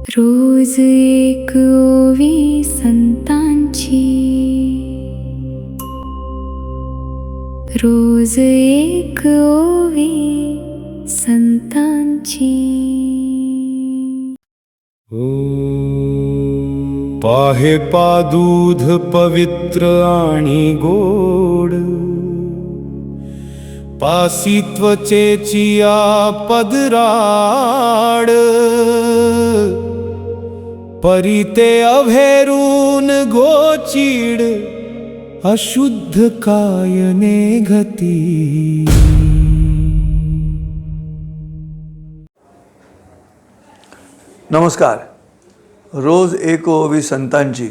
रोज एक ओवी संतांची, रोज एक ओवी संतांची. पाहे पा दूध पवित्र आणि गोड, पासी त्वचेची या पदराड, परिते अभेरून गोचीड, अशुद्ध कायने घती. नमस्कार. रोज एक ओवी संतांची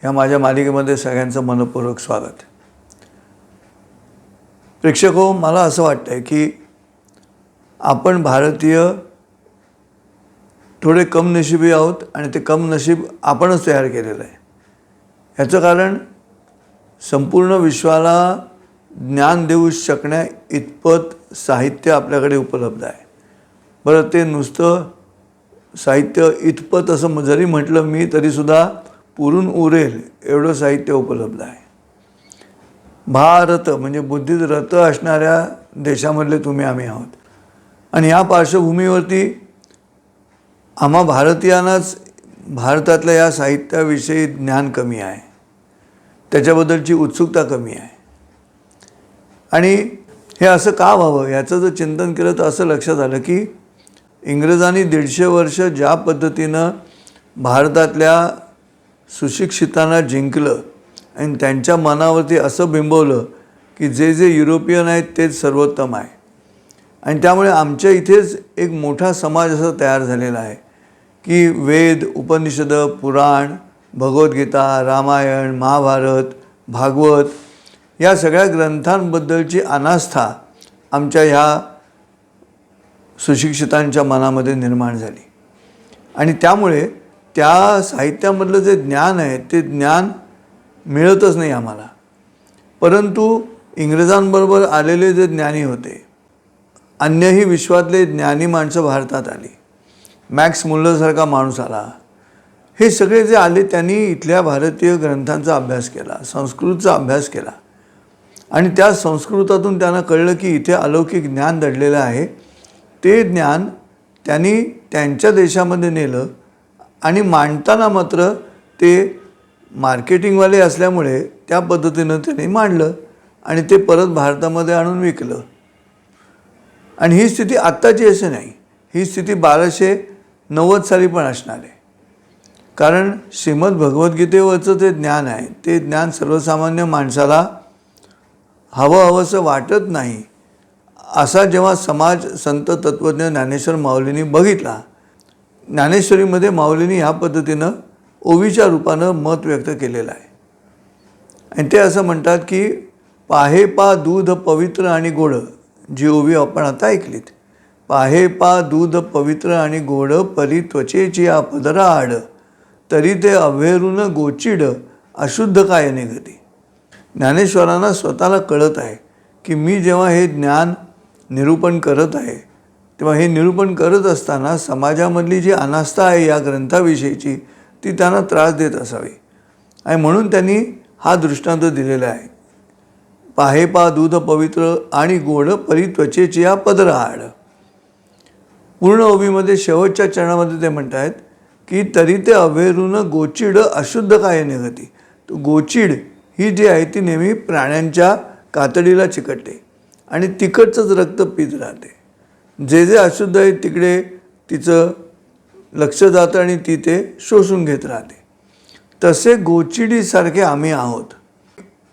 ह्या माझ्या मालिकेमध्ये सगळ्यांचं मनपूर्वक स्वागत. प्रेक्षको, मला असं वाटतं आहे की आपण भारतीय थोडे कमनशिबी आहोत आणि ते कमनशीब आपणच तयार केलेलं आहे. ह्याचं कारण संपूर्ण विश्वाला ज्ञान देऊ शकण्या इतपत साहित्य आपल्याकडे उपलब्ध आहे. बरं, ते नुसतं साहित्य इतपत असं जरी म्हटलं मी तरीसुद्धा पुरून उरेल एवढं साहित्य उपलब्ध आहे. भारत म्हणजे बुद्धीत रत असणाऱ्या देशामधले तुम्ही आम्ही आहोत आणि या पार्श्वभूमीवरती आम्हा भारतीयांनाच भारतातल्या या साहित्याविषयी ज्ञान कमी आहे, त्याच्याबद्दलची उत्सुकता कमी आहे. आणि हे असं का व्हावं याचं जर चिंतन केलं तर असं लक्षात आलं की इंग्रजांनी 150 वर्ष ज्या पद्धतीनं भारतातल्या सुशिक्षितांना जिंकलं आणि त्यांच्या मनावरती असं बिंबवलं की जे जे युरोपियन आहेत तेच सर्वोत्तम आहे. आणि त्यामुळे आमच्या इथेच एक मोठा समाज असा तयार झालेला आहे की वेद, उपनिषद, पुराण, भगवद्गीता, रामायण, महाभारत, भागवत या सगळ्या ग्रंथांबद्दलची अनास्था आमच्या ह्या सुशिक्षितांच्या मनामध्ये निर्माण झाली. आणि त्यामुळे त्या साहित्यामधलं जे ज्ञान आहे ते ज्ञान मिळतच नाही आम्हाला. परंतु इंग्रजांबरोबर आलेले जे ज्ञानी होते, अन्यही विश्वातले ज्ञानी माणसं भारतात आली, मॅक्स मुल्लरसारखा माणूस आला, हे सगळे जे आले त्यांनी इथल्या भारतीय ग्रंथांचा अभ्यास केला, संस्कृतचा अभ्यास केला. आणि त्या संस्कृतातून त्यांना कळलं की इथे अलौकिक ज्ञान दडलेलं आहे. ते ज्ञान त्यांनी त्यांच्या देशामध्ये नेलं आणि मांडताना मात्र ते मार्केटिंगवाले असल्यामुळे त्या पद्धतीनं त्यांनी मांडलं आणि ते परत भारतामध्ये आणून विकलं. आणि ही स्थिती आत्ताची अशी नाही, ही स्थिती 1290 साली पण असणार आहे. कारण श्रीमद भगवद्गीतेवरचं जे ज्ञान आहे ते ज्ञान सर्वसामान्य माणसाला हवंसं वाटत नाही असा जेव्हा समाज संत तत्त्वज्ञ ज्ञानेश्वर माऊलींनी बघितला, ज्ञानेश्वरीमध्ये माऊलींनी ह्या पद्धतीनं ओवीच्या रूपानं मत व्यक्त केलेलं आहे. आणि ते असं म्हणतात की पाहे पा दूध पवित्र आणि गोड, जी ओवी आपण आता ऐकलीत. पाहे पा दूध पवित्र आणि गोड, परी त्वचेची या पदराड, तरी ते अभेरून गोचिड, अशुद्ध काय निघती. ज्ञानेश्वरांना स्वतःला कळत आहे की मी जेव्हा हे ज्ञान निरूपण करत आहे तेव्हा हे निरूपण करत असताना समाजामधली जी अनास्था आहे या ग्रंथाविषयीची ती त्यांना त्रास देत असावी. आणि म्हणून त्यांनी हा दृष्टांत दिलेला आहे. पाहे पा दूध पवित्र आणि गोड, परी त्वचेची या पदराड. पूर्ण ओवीमध्ये शेवटच्या चरणामध्ये ते म्हणत आहेत की तरी ते अभेरून गोचिड, अशुद्ध काय निघती. तो गोचिड ही जी आहे ती नेहमी प्राण्यांच्या कातडीला चिकटते आणि तिकडचंच रक्त पीत राहते. जे जे अशुद्ध आहे तिकडे तिचं लक्ष जातं आणि ती ते शोषून घेत राहते. तसे गोचिडीसारखे आम्ही आहोत.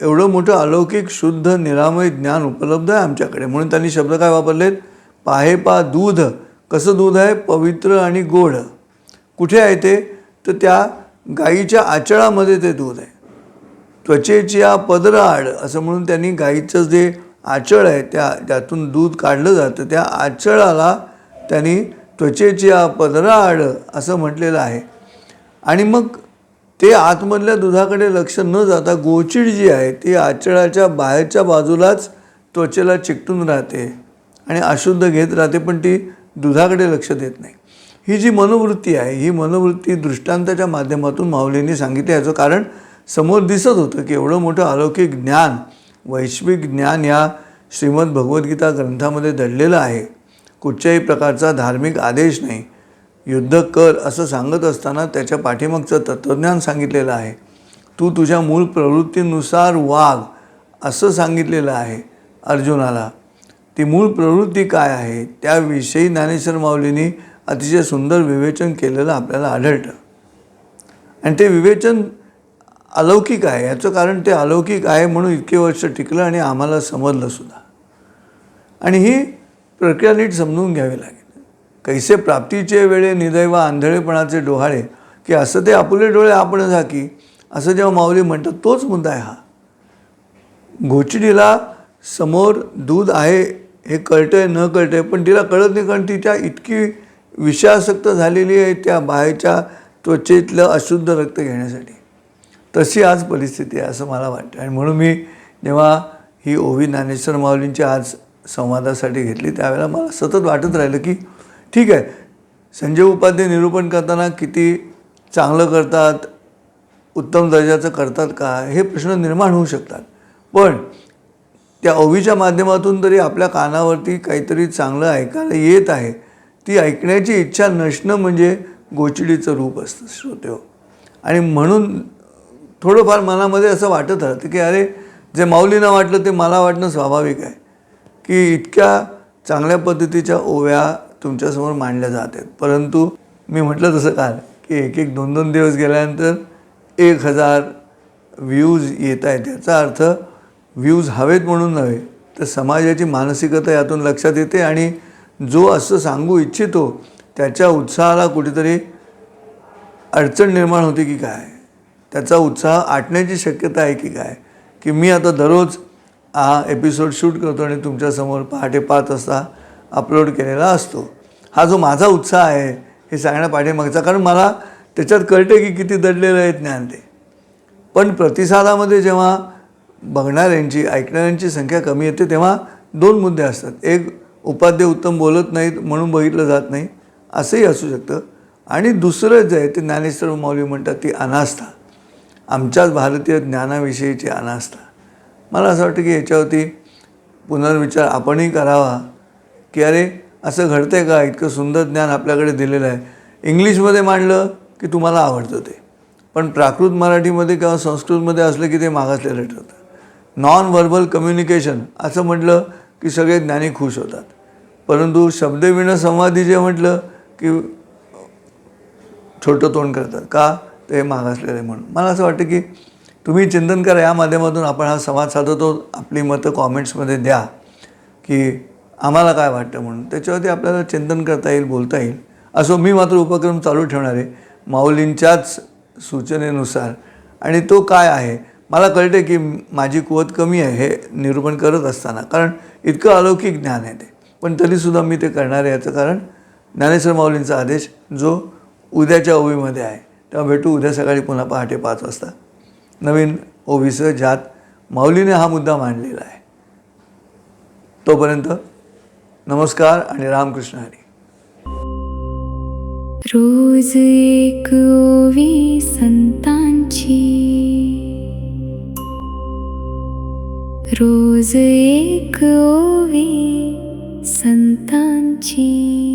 एवढं मोठं अलौकिक शुद्ध निरामय ज्ञान उपलब्ध आहे आमच्याकडे. म्हणून त्यांनी शब्द काय वापरलेत? पाहे पा दूध. कसं दूध आहे? पवित्र आणि गोड. कुठे आहे ते? तर त्या गाईच्या आचळामध्ये ते दूध आहे. त्वचेची या पदराड असं म्हणून त्यांनी गाईचं जे आचळ आहे त्यातून दूध काढलं जातं, त्या आचळाला त्यांनी त्वचेची या पदराड असं म्हटलेलं आहे. आणि मग ते आतमधल्या दुधाकडे लक्ष न जाता गोचिड जी आहे ती आचळाच्या बाहेरच्या बाजूलाच त्वचेला चिकटून राहते आणि अशुद्ध घेत राहते, पण ती दुधाकडे लक्ष देत नाही. ही जी मनोवृत्ती आहे, ही मनोवृत्ती दृष्टांताच्या माध्यमातून माऊलींनी सांगितली. याचं कारण समोर दिसत होतं की एवढं मोठं अलौकिक ज्ञान, वैश्विक ज्ञान या श्रीमद भगवद्गीता ग्रंथामध्ये दडलेलं आहे. कुठच्याही प्रकारचा धार्मिक आदेश नाही, युद्ध कर असं सांगत असताना त्याच्या पाठीमागचं तत्त्वज्ञान सांगितलेलं आहे. तू तुझ्या मूळ प्रवृत्तीनुसार वाग असं सांगितलेलं आहे अर्जुनाला. ती मूळ प्रवृत्ती काय आहे त्याविषयी ज्ञानेश्वर माऊलींनी अतिशय सुंदर विवेचन केलेलं आपल्याला आढळतं. आणि ते विवेचन अलौकिक आहे. याचं कारण ते अलौकिक आहे म्हणून इतके वर्ष टिकलं आणि आम्हाला समजलं सुद्धा. आणि ही प्रक्रिया नीट समजून घ्यावी लागेल. कैसे प्राप्तीचे वेळे निदैवा आंधळेपणाचे डोहाळे, की असं ते आपुले डोळे आपण झाकी, असं जेव्हा माऊली म्हणतात तोच मुद्दा आहे हा. घोचडीला समोर दूध आहे हे कळतंय न कळतंय, पण तिला कळत नाही, कारण ती त्या इतकी विषयासक्त झालेली आहे त्या बाहेरच्या त्वचेतलं अशुद्ध रक्त घेण्यासाठी. तशी आज परिस्थिती आहे असं मला वाटतं. आणि म्हणून मी जेव्हा ही ओवी ज्ञानेश्वर माऊलींची आज संवादासाठी घेतली त्यावेळेला मला सतत वाटत राहिलं की ठीक आहे, संजय उपाध्ये निरूपण करताना किती चांगलं करतात, उत्तम दर्जाचं करतात का, हे प्रश्न निर्माण होऊ शकतात. पण त्या ओवीच्या माध्यमातून तरी आपल्या कानावरती काहीतरी चांगलं ऐकायला येत आहे, ती ऐकण्याची इच्छा नसणं म्हणजे गोचिडीचं रूप असतं श्रोतेहो. आणि म्हणून थोडंफार मनामध्ये असं वाटत राहतं की अरे, जे माऊलींना वाटलं ते मला वाटणं स्वाभाविक आहे की इतक्या चांगल्या पद्धतीच्या ओव्या तुमच्यासमोर मांडल्या जात आहेत. परंतु मी म्हटलं तसं काल की एक 2-2 दिवस गेल्यानंतर 1000 व्ह्यूज येत आहेत. याचा अर्थ व्ह्यूज हवेत म्हणून नव्हे, तर समाजाची मानसिकता यातून लक्षात येते. आणि जो असं सांगू इच्छितो त्याच्या उत्साहाला कुठेतरी अडचण निर्माण होते की काय, त्याचा उत्साह आटण्याची शक्यता आहे की काय, की मी आता दररोज हा एपिसोड शूट करतो आणि तुमच्यासमोर पहाटे 5 वाजता अपलोड केलेला असतो. हा जो माझा उत्साह आहे हे सांगण्या पाठीमागचा, कारण मला त्याच्यात कळते की किती दडलेलं आहे ज्ञान ते. पण प्रतिसादामध्ये जेव्हा बघणाऱ्यांची, ऐकणाऱ्यांची संख्या कमी येते तेव्हा 2 मुद्दे असतात. एक, उपाध्ये उत्तम बोलत नाहीत म्हणून बघितलं जात नाही असंही असू शकतं. आणि दुसरं जे आहे ते ज्ञानेश्वर माऊली म्हणतात ती अनास्था, आमच्याच भारतीय ज्ञानाविषयीची अनास्था. मला असं वाटतं की याच्यावरती पुनर्विचार आपणही करावा की अरे, असं घडतंय का, इतकं सुंदर ज्ञान आपल्याकडे दिलेलं आहे. इंग्लिशमध्ये मांडलं की तुम्हाला आवडतं ते, पण प्राकृत मराठीमध्ये किंवा संस्कृतमध्ये असलं की ते मागासलेलं ठरतं. नॉन व्हर्बल कम्युनिकेशन असं म्हटलं की सगळे ज्ञानी खुश होतात, परंतु शब्दविणसंवादी जे म्हटलं की छोटं तोंड करतात. का, ते मागासलेलं आहे म्हणून. मला असं वाटतं की तुम्ही चिंतन करा, या माध्यमातून आपण हा संवाद साधतो. आपली मतं कॉमेंट्समध्ये द्या की आम्हाला काय वाटतं म्हणून, त्याच्यावरती आपल्याला चिंतन करता येईल, बोलता येईल. असो, मी मात्र उपक्रम चालू ठेवणार आहे माऊलींच्याच सूचनेनुसार. आणि तो काय आहे, मला कळते की माझी कुवत कमी आहे हे निरूपण करत असताना, कारण इतकं अलौकिक ज्ञान आहे ते. पण तरीसुद्धा मी ते करणार आहे. याचं कारण ज्ञानेश्वर माऊलींचा आदेश जो उद्याच्या ओवीमध्ये आहे. तेव्हा भेटू उद्या सकाळी पुन्हा पहाटे 5 वाजता नवीन ओवीसह, ज्यात माऊलीने हा मुद्दा मांडलेला आहे. तोपर्यंत नमस्कार आणि रामकृष्ण हरी. रोज एक ओवी संतांची, रोज एक ओवी संतांची.